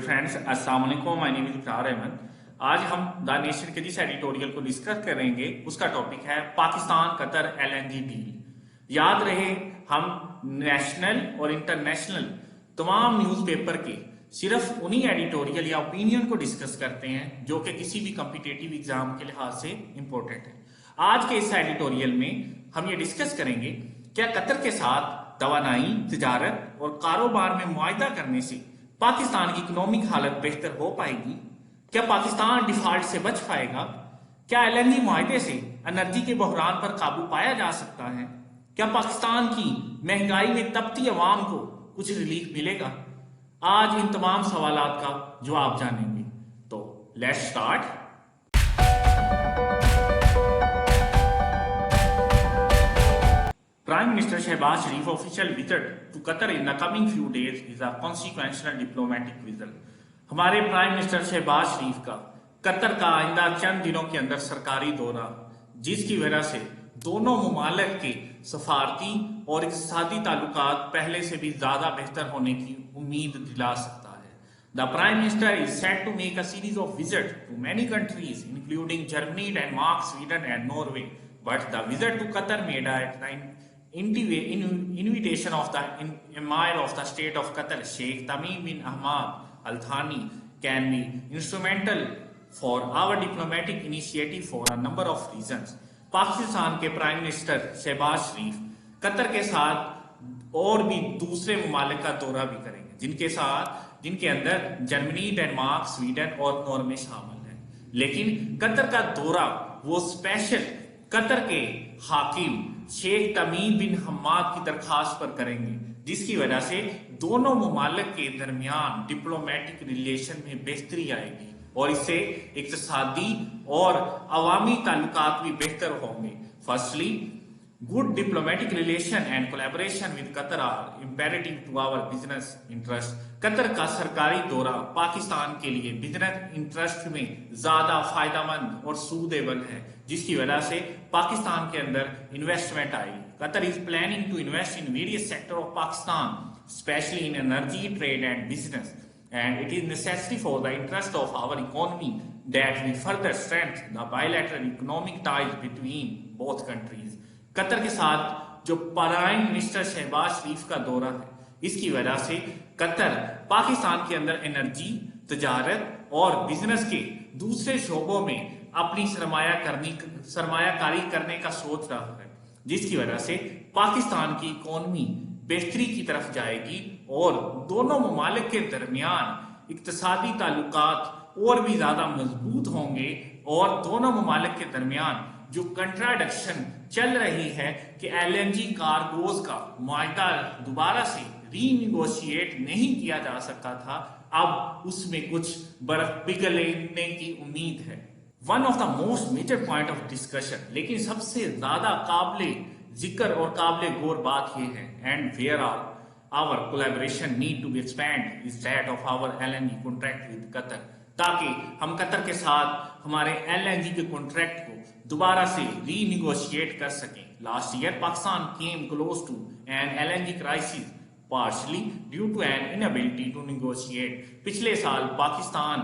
Friends, अस्सलाम वालेकुम। My name is इकरार अहमद। आज हम द नेशन के जिस एडिटोरियल को डिस्कस करेंगे उसका टॉपिक है पाकिस्तान कतर एलएनजी डील। याद रहे, हम नेशनल और इंटरनेशनल तमाम न्यूज़पेपर के सिर्फ उन्हीं एडिटोरियल या ओपिनियन को डिस्कस करते हैं जो कि किसी भी कॉम्पिटिटिव एग्जाम के लिहाज से इंपॉर्टेंट है। आज के इस एडिटोरियल में हम ये डिस्कस करेंगे क्या कतर के साथ तवानाई, तिजारत और कारोबार में मुआहदा करने से पाकिस्तान की इकोनॉमिक हालत बेहतर हो पाएगी? क्या पाकिस्तान डिफॉल्ट से बच पाएगा? क्या एलएनजी मुआहदे से एनर्जी के बहरान पर काबू पाया जा सकता है? क्या पाकिस्तान की महंगाई में तपती अवाम को कुछ रिलीफ मिलेगा? आज इन तमाम सवालात का जवाब जानेंगे। तो let's start. Prime Minister Shehbaz Sharif's official visit to Qatar in the coming few days is a consequential diplomatic visit. हमारे प्राइम मिनिस्टर शहबाज शरीफ का कतर का आइंदा चंद दिनों के अंदर सरकारी दौरा, जिसकी वजह से दोनों मुमालिक के सफारती और इक़्तिसादी ताल्लुकात पहले से भी ज्यादा बेहतर होने की उम्मीद दिला सकता है। The Prime Minister is set to make a series of visits to many countries, including Germany, Denmark, Sweden, and Norway. But the visit to Qatar made at the invitation of the Emir of the State of Qatar, Sheikh Tamim bin Hamad Al Thani, can be instrumental for our diplomatic initiative for a number of reasons. Pakistan के prime minister Shahbaz शरीफ Qatar के साथ और भी दूसरे मुमालिक का दौरा भी करेंगे, जिनके अंदर जर्मनी, डेनमार्क, स्वीडन और नॉर्वे शामिल है। लेकिन कतर का दौरा वो स्पेशल कतर के हाकिम शेख तमीम बिन हम्माद की दरखास्त पर करेंगे, जिसकी वजह से दोनों मुमालिक के दरमियान डिप्लोमेटिक रिलेशन में बेहतरी आएगी और इससे इक़्तिसादी और अवामी ताल्लुकात भी बेहतर होंगे। Firstly, good diplomatic relation and collaboration with Qatar are imperative to our business interest. Qatar का सरकारी दौरा पाकिस्तान के लिए बिजनेस इंटरेस्ट में ज्यादा फायदेमंद और सूदेबल है, जिसकी वजह से पाकिस्तान के अंदर इन्वेस्टमेंट आएगी। Qatar is planning to invest in various sector of Pakistan, specially in energy, trade and business, and it is necessary for the interest of our economy that we further strengthen the bilateral economic ties between both countries. Qatar के साथ जो prime minister Shahbaz शरीफ का दौरा है, इसकी वजह से Qatar Pakistan के अंदर एनर्जी, तजारत और बिजनेस के दूसरे शोबों में अपनी सरमायाकारी करने का सोच रहा है, जिसकी वजह से पाकिस्तान की इकोनॉमी बेहतरी की तरफ जाएगी और दोनों मुमालिक के दरमियान इक़्तिसादी ताल्लुकात और भी ज्यादा मजबूत होंगे और दोनों मुमालिक के दरमियान जो कंट्राडिक्शन चल रही है कि एलएनजी कार्गोज का मुआहदा दोबारा से रीनिगोशिएट नहीं किया जा सकता था, अब उसमें कुछ बर्फ पिघलने की उम्मीद है। One of the most major point of discussion, लेकिन सबसे ज्यादा काबिले जिक्र और काबिले गौर बात यह है, and where our collaboration need to be expand, is that of our LNG contract with Qatar, ताकि हम कतर के साथ हमारे एलएनजी के कॉन्ट्रैक्ट को दोबारा से रीनिगोशिएट कर सकें। Last year Pakistan came close to an LNG crisis partially due to an inability to negotiate. पिछले साल पाकिस्तान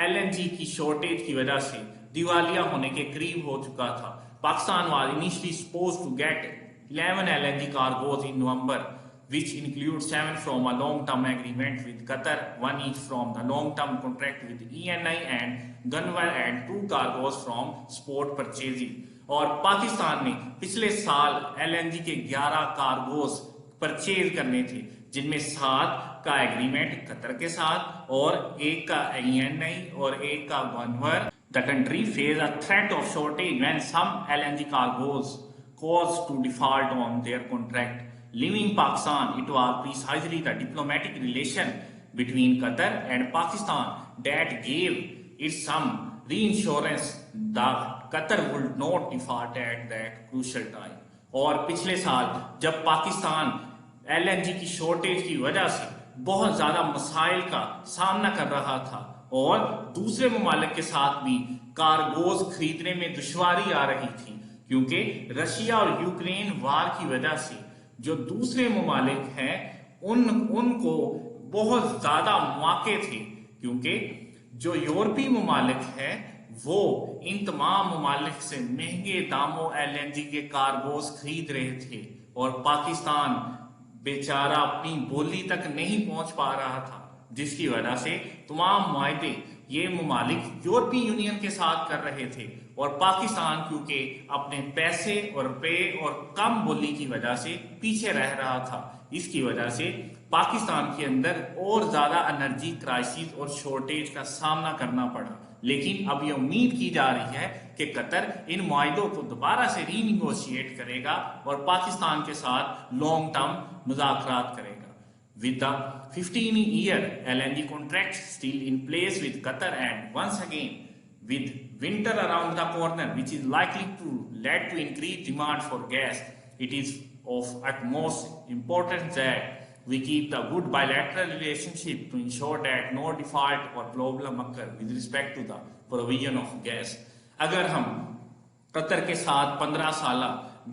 एलएनजी की शॉर्टेज की वजह से दिवालिया होने के करीब हो चुका था। Pakistan was initially supposed to get 11 LNG cargoes in November, which include 7 from a long-term agreement with Qatar, 1 each from the long-term contract with ENI and Gunvor, and 2 cargoes from spot purchases. और पाकिस्तान ने पिछले साल LNG के 11 cargos purchase करने थे, जिनमें 7 का agreement Qatar के साथ और 1 का ENI और 1 का गनवर। The country faced a threat of shortage when some LNG cargoes caused to default on their contract. Leaving Pakistan, it was precisely the diplomatic relation between Qatar and Pakistan that gave it some reassurance that Qatar would not default at that crucial time. और पिछले साल जब Pakistan LNG की shortage की वजह से बहुत ज्यादा मसाइल का सामना कर रहा था और दूसरे मुमालिक के साथ भी कार्गोज खरीदने में दुश्वारी आ रही थी, क्योंकि रशिया और यूक्रेन वार की वजह से जो दूसरे मुमालिक हैं उनको बहुत ज्यादा मौके थे क्योंकि जो यूरोपीय ममालिक है वो इन तमाम ममालिक से महंगे दामों एलएनजी के कार्गोस खरीद रहे थे और पाकिस्तान बेचारा अपनी बोली तक नहीं पहुंच पा रहा था, जिसकी वजह से तमाम मुआहदे ये ममालिक यूरोपीय यूनियन के साथ कर रहे थे और पाकिस्तान क्योंकि अपने पैसे और रुपए और कम बोली की वजह से पीछे रह रहा था, इसकी वजह से पाकिस्तान के अंदर और ज्यादा एनर्जी क्राइसिस और शॉर्टेज का सामना करना पड़ा। लेकिन अब ये उम्मीद की जा रही है कि कतर इन मुआहदों को दोबारा से रीनिगोशिएट करेगा और पाकिस्तान के साथ लॉन्ग टर्म मुज़ाकरात करेगा। With the 15-year LNG contract still in place with Qatar and once again with winter around the corner, which is likely to lead to increased demand for gas, it is of utmost importance that we keep the good bilateral relationship to ensure that no default or problem occur with respect to the provision of gas. अगर हम Qatar के साथ 15 साल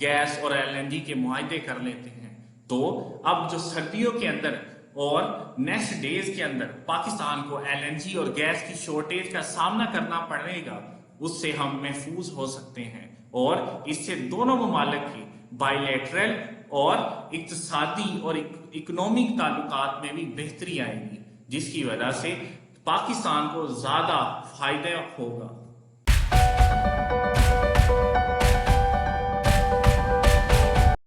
gas और LNG के मुआहदे कर लेते हैं तो अब जो सर्दियों के अंदर और नेक्स्ट डेज के अंदर पाकिस्तान को एलएनजी और गैस की शॉर्टेज का सामना करना पड़ेगा, उससे हम महफूज हो सकते हैं और इससे दोनों ममालिक की बायलैटरल और इक्तिसादी और इकोनॉमिक ताल्लुकात में भी बेहतरी आएगी, जिसकी वजह से पाकिस्तान को ज्यादा फायदा होगा।